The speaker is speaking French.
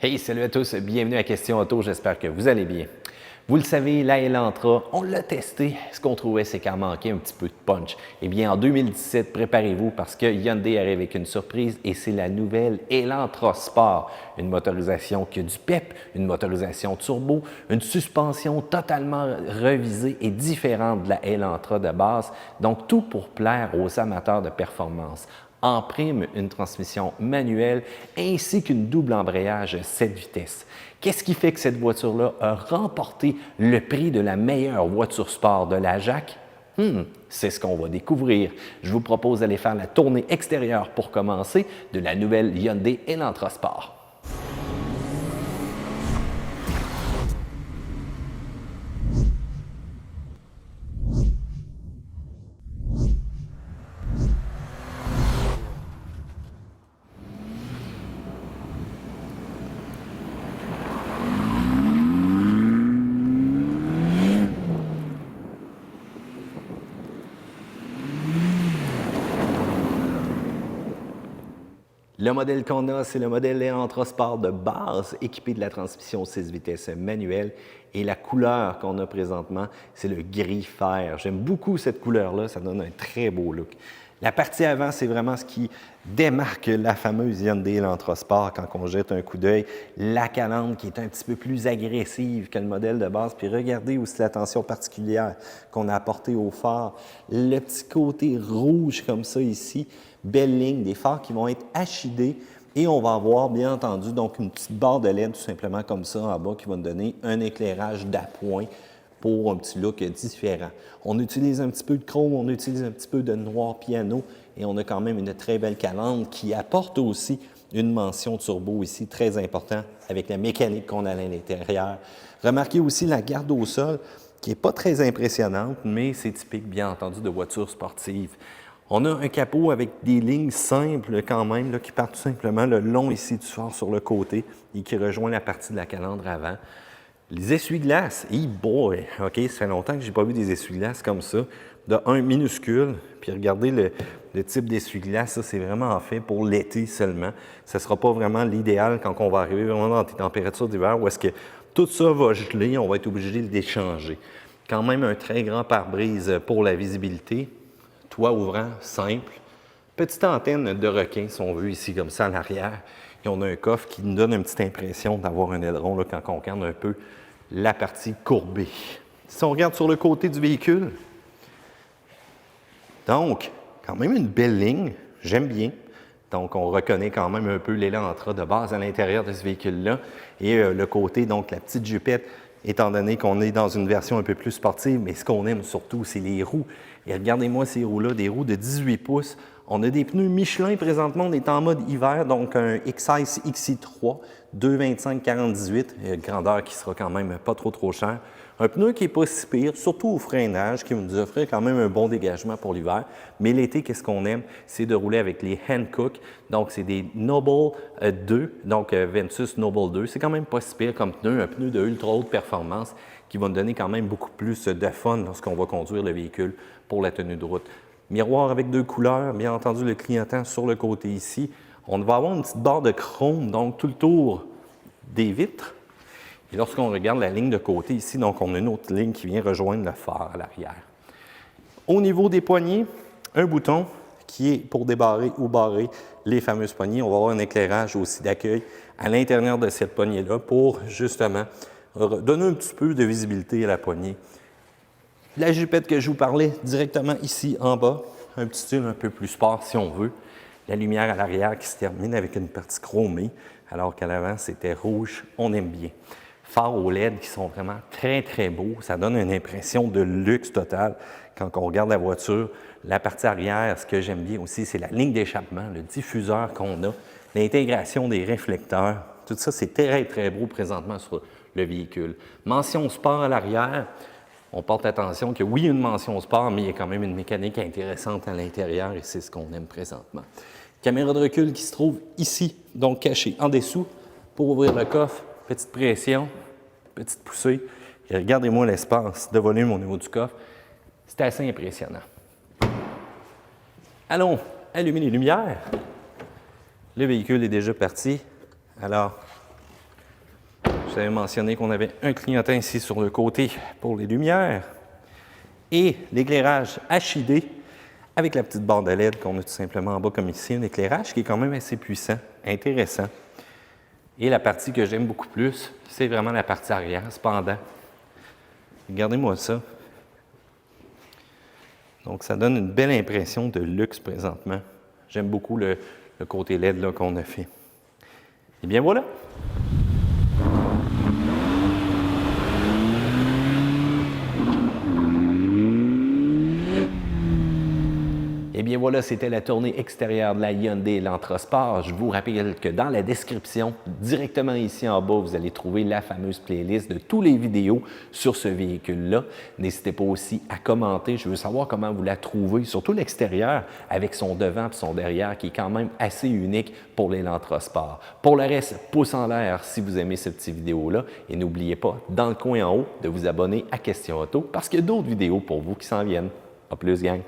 Hey, salut à tous, bienvenue à Question Auto, j'espère que vous allez bien. Vous le savez, la Elantra, on l'a testé. Ce qu'on trouvait, c'est qu'elle manquait un petit peu de punch. Eh bien, en 2017, préparez-vous parce que Hyundai arrive avec une surprise et c'est la nouvelle Elantra Sport. Une motorisation qui a du pep, une motorisation turbo, une suspension totalement revisée et différente de la Elantra de base. Donc, tout pour plaire aux amateurs de performance. En prime, une transmission manuelle ainsi qu'une double embrayage 7 vitesses. Qu'est-ce qui fait que cette voiture-là a remporté le prix de la meilleure voiture sport de la JAC? C'est ce qu'on va découvrir. Je vous propose d'aller faire la tournée extérieure pour commencer de la nouvelle Hyundai Elantra Sport. Le modèle qu'on a, c'est le modèle Elantra Sport de base, équipé de la transmission 6 vitesses manuelle. Et la couleur qu'on a présentement, c'est le gris fer. J'aime beaucoup cette couleur-là, ça donne un très beau look. La partie avant, c'est vraiment ce qui démarque la fameuse Hyundai Elantra Sport quand on jette un coup d'œil. La calandre qui est un petit peu plus agressive que le modèle de base. Puis regardez aussi l'attention particulière qu'on a apportée au phare. Le petit côté rouge comme ça ici. Belle ligne, des phares qui vont être HID et on va avoir bien entendu donc une petite barre de LED tout simplement comme ça en bas qui va nous donner un éclairage d'appoint pour un petit look différent. On utilise un petit peu de chrome, on utilise un petit peu de noir piano et on a quand même une très belle calandre qui apporte aussi une mention turbo ici très important avec la mécanique qu'on a à l'intérieur. Remarquez aussi la garde au sol qui n'est pas très impressionnante, mais c'est typique bien entendu de voitures sportives. On a un capot avec des lignes simples quand même, là, qui partent tout simplement le long ici du phare sur le côté et qui rejoint la partie de la calandre avant. Les essuie-glaces, boy, OK, ça fait longtemps que je n'ai pas vu des essuie-glaces comme ça. De un minuscule, puis regardez le type d'essuie-glace, ça c'est vraiment fait pour l'été seulement. Ce ne sera pas vraiment l'idéal quand on va arriver vraiment dans des températures d'hiver où est-ce que tout ça va geler, on va être obligé de l'échanger. Quand même un très grand pare-brise pour la visibilité. Toit ouvrant, simple. Petite antenne de requin, si on veut, ici, comme ça, à l'arrière. Et on a un coffre qui nous donne une petite impression d'avoir un aileron là, quand on regarde un peu la partie courbée. Si on regarde sur le côté du véhicule, donc, quand même une belle ligne, j'aime bien. Donc, on reconnaît quand même un peu l'Elantra de base à l'intérieur de ce véhicule-là. Et le côté, donc, la petite jupette, étant donné qu'on est dans une version un peu plus sportive, mais ce qu'on aime surtout, c'est les roues. Et regardez-moi ces roues-là, des roues de 18 pouces. On a des pneus Michelin présentement, on est en mode hiver, donc un XICE XI3, 225-40-18, grandeur qui sera quand même pas trop cher. Un pneu qui n'est pas si pire, surtout au freinage, qui nous offrait quand même un bon dégagement pour l'hiver. Mais l'été, qu'est-ce qu'on aime? C'est de rouler avec les Hankook. Donc, c'est des Noble 2, donc Ventus Noble 2. C'est quand même pas si pire comme pneu, un pneu de ultra haute performance qui va nous donner quand même beaucoup plus de fun lorsqu'on va conduire le véhicule pour la tenue de route. Miroir avec deux couleurs, bien entendu le clignotant sur le côté ici. On va avoir une petite barre de chrome, donc tout le tour des vitres. Et lorsqu'on regarde la ligne de côté ici, donc on a une autre ligne qui vient rejoindre le phare à l'arrière. Au niveau des poignées, un bouton qui est pour débarrer ou barrer les fameuses poignées. On va avoir un éclairage aussi d'accueil à l'intérieur de cette poignée-là pour justement donner un petit peu de visibilité à la poignée. La jupette que je vous parlais directement ici en bas, un petit style un peu plus sport si on veut. La lumière à l'arrière qui se termine avec une partie chromée, alors qu'à l'avant c'était rouge, on aime bien. Phares au LED qui sont vraiment très beaux, ça donne une impression de luxe total quand on regarde la voiture. La partie arrière, ce que j'aime bien aussi, c'est la ligne d'échappement, le diffuseur qu'on a, l'intégration des réflecteurs. Tout ça, c'est très beau présentement sur le véhicule. Mention sport à l'arrière. On porte attention que oui, une mention sport, mais il y a quand même une mécanique intéressante à l'intérieur et c'est ce qu'on aime présentement. Caméra de recul qui se trouve ici, donc cachée en dessous pour ouvrir le coffre. Petite pression, petite poussée. Et regardez-moi l'espace de volume au niveau du coffre. C'est assez impressionnant. Allons allumer les lumières. Le véhicule est déjà parti. Alors, vous avais mentionné qu'on avait un clignotant ici sur le côté pour les lumières et l'éclairage HID avec la petite barre de LED qu'on a tout simplement en bas comme ici, un éclairage qui est quand même assez puissant, intéressant. Et la partie que j'aime beaucoup plus, c'est vraiment la partie arrière, cependant. Regardez-moi ça. Donc, ça donne une belle impression de luxe présentement. J'aime beaucoup le côté LED qu'on a fait. Et bien voilà! Et bien voilà, c'était la tournée extérieure de la Hyundai Elantra Sport. Je vous rappelle que dans la description, directement ici en bas, vous allez trouver la fameuse playlist de tous les vidéos sur ce véhicule-là. N'hésitez pas aussi à commenter. Je veux savoir comment vous la trouvez, surtout l'extérieur, avec son devant et son derrière, qui est quand même assez unique pour l'Elantra Sport. Pour le reste, pouce en l'air si vous aimez ce petit vidéo-là. Et n'oubliez pas, dans le coin en haut, de vous abonner à Question Auto, parce qu'il y a d'autres vidéos pour vous qui s'en viennent. À plus, gang!